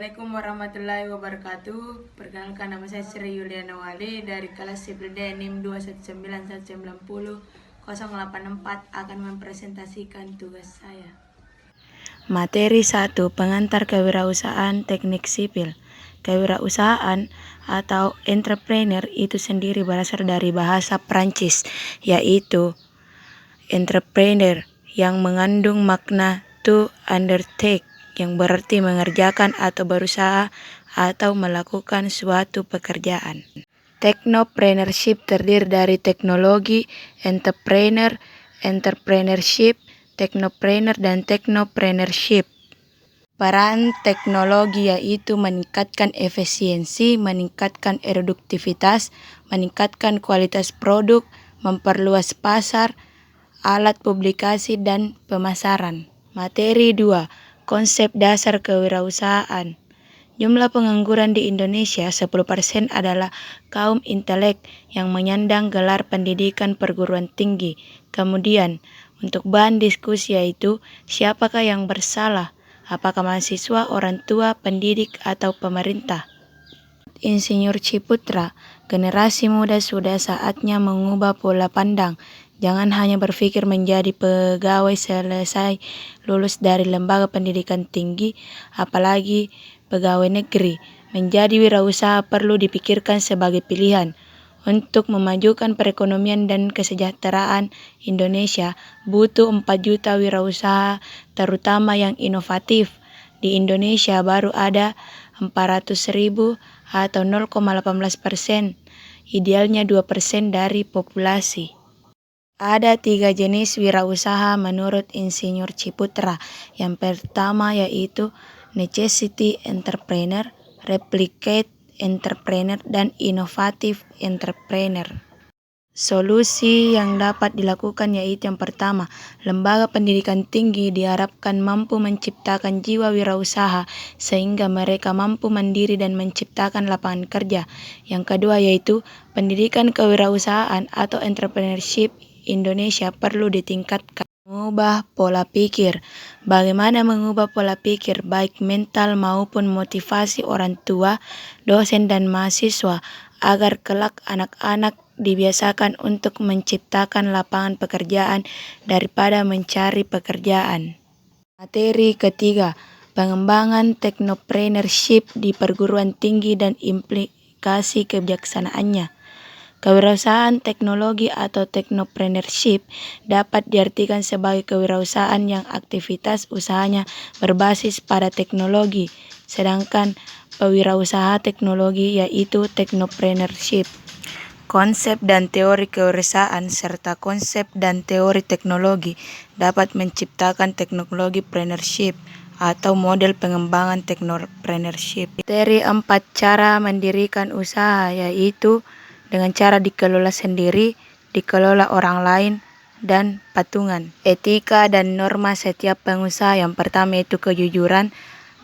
Assalamualaikum warahmatullahi wabarakatuh. Perkenalkan, nama saya Sri Yuliana Wali dari kelas Sipil NIM 219190084 akan mempresentasikan tugas saya. Materi 1. Pengantar kewirausahaan teknik sipil. Kewirausahaan atau entrepreneur itu sendiri berasal dari bahasa Prancis, yaitu entrepreneur, yang mengandung makna to undertake, yang berarti mengerjakan atau berusaha atau melakukan suatu pekerjaan. Technopreneurship terdiri dari teknologi, entrepreneurship, technopreneur, dan technopreneurship. Peran teknologi yaitu meningkatkan efisiensi, meningkatkan produktivitas, meningkatkan kualitas produk, memperluas pasar, alat publikasi, dan pemasaran. Materi 2. Konsep dasar kewirausahaan. Jumlah pengangguran di Indonesia 10% adalah kaum intelek yang menyandang gelar pendidikan perguruan tinggi. Kemudian, untuk bahan diskusi yaitu siapakah yang bersalah? Apakah mahasiswa, orang tua, pendidik, atau pemerintah? Insinyur Ciputra, generasi muda sudah saatnya mengubah pola pandang. Jangan hanya berpikir menjadi pegawai selesai lulus dari lembaga pendidikan tinggi, apalagi pegawai negeri. Menjadi wirausaha perlu dipikirkan sebagai pilihan. Untuk memajukan perekonomian dan kesejahteraan Indonesia, butuh 4 juta wirausaha, terutama yang inovatif. Di Indonesia baru ada 400.000 atau 0,18%, idealnya 2% dari populasi. Ada 3 jenis wirausaha menurut Insinyur Ciputra. Yang pertama yaitu necessity entrepreneur, replicate entrepreneur, dan innovative entrepreneur. Solusi yang dapat dilakukan yaitu yang pertama, lembaga pendidikan tinggi diharapkan mampu menciptakan jiwa wirausaha sehingga mereka mampu mandiri dan menciptakan lapangan kerja. Yang kedua yaitu pendidikan kewirausahaan atau entrepreneurship Indonesia perlu ditingkatkan. Mengubah pola pikir. Bagaimana mengubah pola pikir baik mental maupun motivasi orang tua, dosen, dan mahasiswa agar kelak anak-anak dibiasakan untuk menciptakan lapangan pekerjaan daripada mencari pekerjaan. Materi ketiga, pengembangan technopreneurship di perguruan tinggi dan implikasi kebijaksanaannya. Kewirausahaan teknologi atau technopreneurship dapat diartikan sebagai kewirausahaan yang aktivitas usahanya berbasis pada teknologi, sedangkan pewirausaha teknologi yaitu technopreneurship. Konsep dan teori kewirausahaan serta konsep dan teori teknologi dapat menciptakan teknologi preneurship atau model pengembangan technopreneurship. Materi 4. Cara mendirikan usaha yaitu dengan cara dikelola sendiri, dikelola orang lain, dan patungan. Etika dan norma setiap pengusaha yang pertama itu kejujuran,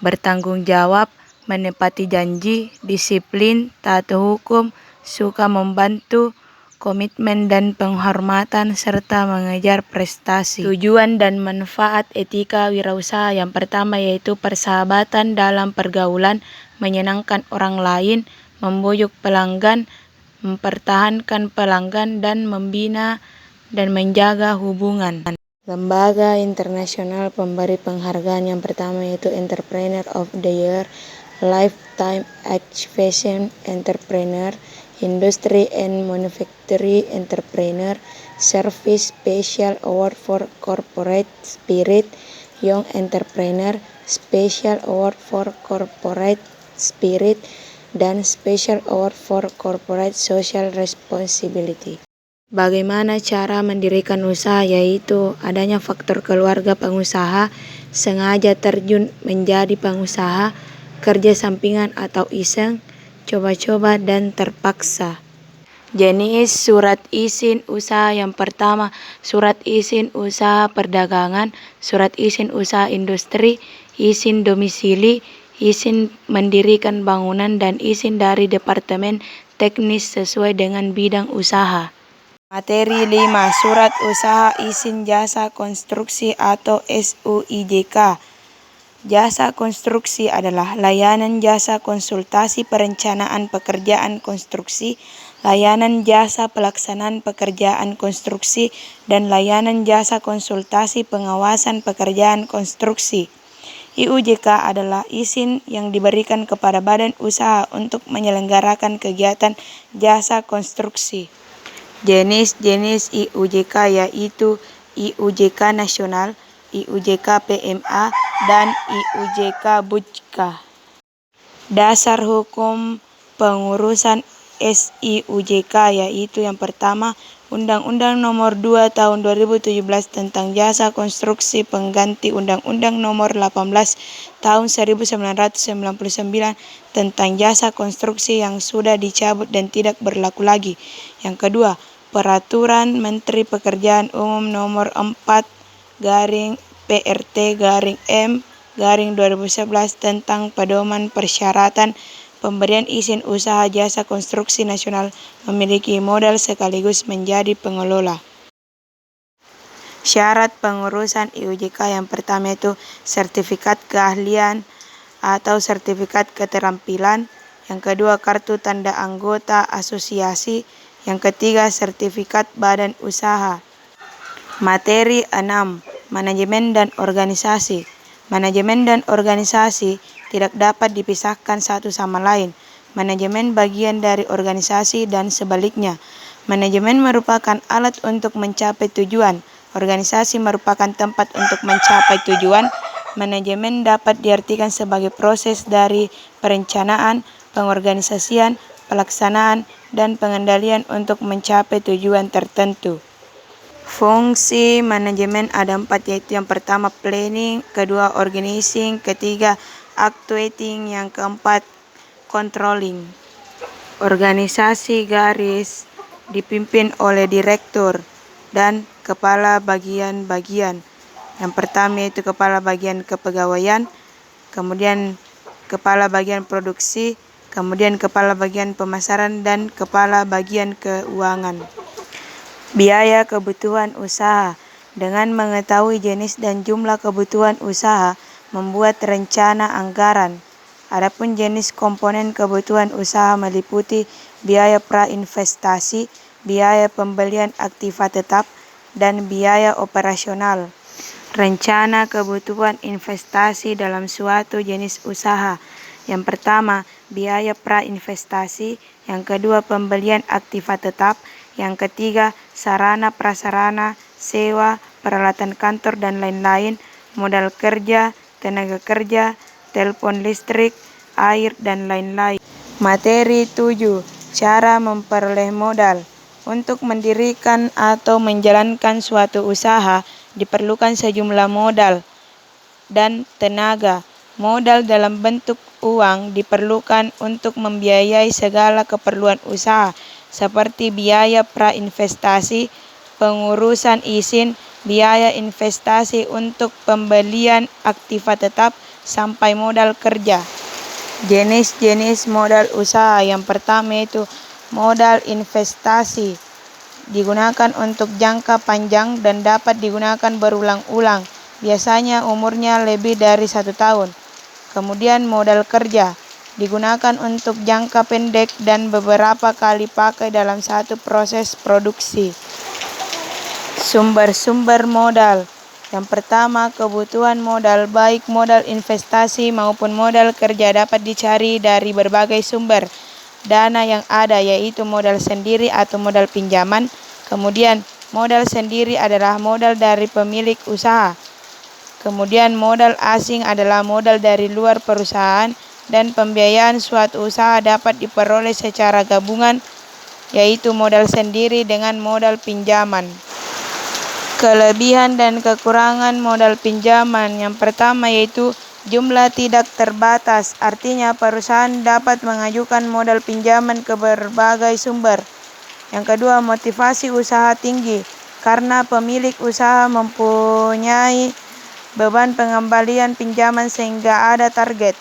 bertanggung jawab, menepati janji, disiplin, taat hukum, suka membantu, komitmen dan penghormatan, serta mengejar prestasi. Tujuan dan manfaat etika wirausaha yang pertama yaitu persahabatan dalam pergaulan, menyenangkan orang lain, membujuk pelanggan, mempertahankan pelanggan, dan membina dan menjaga hubungan. Lembaga internasional pemberi penghargaan yang pertama yaitu Entrepreneur of the Year, Lifetime Achievement Entrepreneur, Industry and Manufacturing Entrepreneur, Service Special Award for Corporate Spirit, Young Entrepreneur, Special Award for Corporate Spirit, dan Special Award for Corporate Social Responsibility. Bagaimana cara mendirikan usaha yaitu adanya faktor keluarga pengusaha, sengaja terjun menjadi pengusaha, kerja sampingan atau iseng, coba-coba, dan terpaksa. Jenis surat izin usaha yang pertama, surat izin usaha perdagangan, surat izin usaha industri, izin domisili, izin mendirikan bangunan, dan izin dari Departemen Teknis sesuai dengan bidang usaha. Materi 5. Surat usaha izin jasa konstruksi atau SUIJK. Jasa konstruksi adalah layanan jasa konsultasi perencanaan pekerjaan konstruksi, layanan jasa pelaksanaan pekerjaan konstruksi, dan layanan jasa konsultasi pengawasan pekerjaan konstruksi. IUJK adalah izin yang diberikan kepada badan usaha untuk menyelenggarakan kegiatan jasa konstruksi. Jenis-jenis IUJK yaitu IUJK Nasional, IUJK PMA, dan IUJK Bujka. Dasar hukum pengurusan SIUJK yaitu yang pertama, Undang-Undang Nomor 2 Tahun 2017 tentang Jasa Konstruksi pengganti Undang-Undang Nomor 18 Tahun 1999 tentang Jasa Konstruksi yang sudah dicabut dan tidak berlaku lagi. Yang kedua, Peraturan Menteri Pekerjaan Umum Nomor 4/PRT/M/2011 tentang pedoman persyaratan pemberian izin usaha jasa konstruksi nasional memiliki modal sekaligus menjadi pengelola. Syarat pengurusan IUJK yang pertama itu sertifikat keahlian atau sertifikat keterampilan. Yang kedua, kartu tanda anggota asosiasi. Yang ketiga, sertifikat badan usaha. Materi 6. Manajemen dan organisasi. Manajemen dan organisasi tidak dapat dipisahkan satu sama lain. Manajemen bagian dari organisasi dan sebaliknya. Manajemen merupakan alat untuk mencapai tujuan. Organisasi merupakan tempat untuk mencapai tujuan. Manajemen dapat diartikan sebagai proses dari perencanaan, pengorganisasian, pelaksanaan, dan pengendalian untuk mencapai tujuan tertentu. Fungsi manajemen ada 4 yaitu yang pertama planning, kedua organizing, ketiga actuating, yang keempat controlling. Organisasi garis dipimpin oleh direktur dan kepala bagian-bagian. Yang pertama yaitu kepala bagian kepegawaian, kemudian kepala bagian produksi, kemudian kepala bagian pemasaran, dan kepala bagian keuangan. Biaya kebutuhan usaha. Dengan mengetahui jenis dan jumlah kebutuhan usaha, membuat rencana anggaran. Adapun jenis komponen kebutuhan usaha meliputi biaya prainvestasi, biaya pembelian aktiva tetap, dan biaya operasional. Rencana kebutuhan investasi dalam suatu jenis usaha. Yang pertama, biaya prainvestasi. Yang kedua, pembelian aktiva tetap. Yang ketiga, sarana prasarana, sewa, peralatan kantor, dan lain-lain, modal kerja, tenaga kerja, telepon listrik, air, dan lain-lain. Materi 7. Cara memperoleh modal. Untuk mendirikan atau menjalankan suatu usaha, diperlukan sejumlah modal dan tenaga. Modal dalam bentuk uang diperlukan untuk membiayai segala keperluan usaha, seperti biaya prainvestasi, pengurusan izin, biaya investasi untuk pembelian aktiva tetap, sampai modal kerja. Jenis-jenis modal usaha. Yang pertama itu modal investasi. Digunakan untuk jangka panjang dan dapat digunakan berulang-ulang. Biasanya umurnya lebih dari 1 tahun. Kemudian modal kerja. Digunakan untuk jangka pendek dan beberapa kali pakai dalam satu proses produksi. Sumber-sumber modal. Yang pertama, kebutuhan modal, baik modal investasi maupun modal kerja, dapat dicari dari berbagai sumber dana yang ada, yaitu modal sendiri atau modal pinjaman. Kemudian, modal sendiri adalah modal dari pemilik usaha. Kemudian, modal asing adalah modal dari luar perusahaan, dan pembiayaan suatu usaha dapat diperoleh secara gabungan, yaitu modal sendiri dengan modal pinjaman. Kelebihan dan kekurangan modal pinjaman. Yang pertama yaitu jumlah tidak terbatas, artinya perusahaan dapat mengajukan modal pinjaman ke berbagai sumber. Yang kedua, motivasi usaha tinggi, karena pemilik usaha mempunyai beban pengembalian pinjaman sehingga ada target.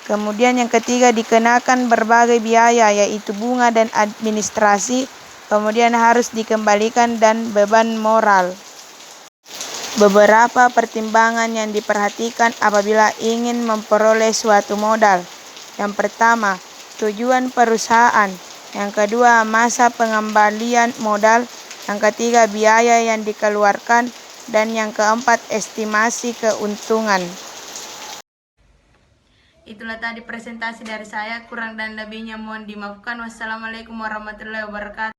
Kemudian yang ketiga, dikenakan berbagai biaya, yaitu bunga dan administrasi, kemudian harus dikembalikan, dan beban moral. Beberapa pertimbangan yang diperhatikan apabila ingin memperoleh suatu modal. Yang pertama, tujuan perusahaan. Yang kedua, masa pengembalian modal. Yang ketiga, biaya yang dikeluarkan. Dan yang keempat, estimasi keuntungan. Itulah tadi presentasi dari saya, kurang dan lebihnya mohon dimaafkan. Wassalamualaikum warahmatullahi wabarakatuh.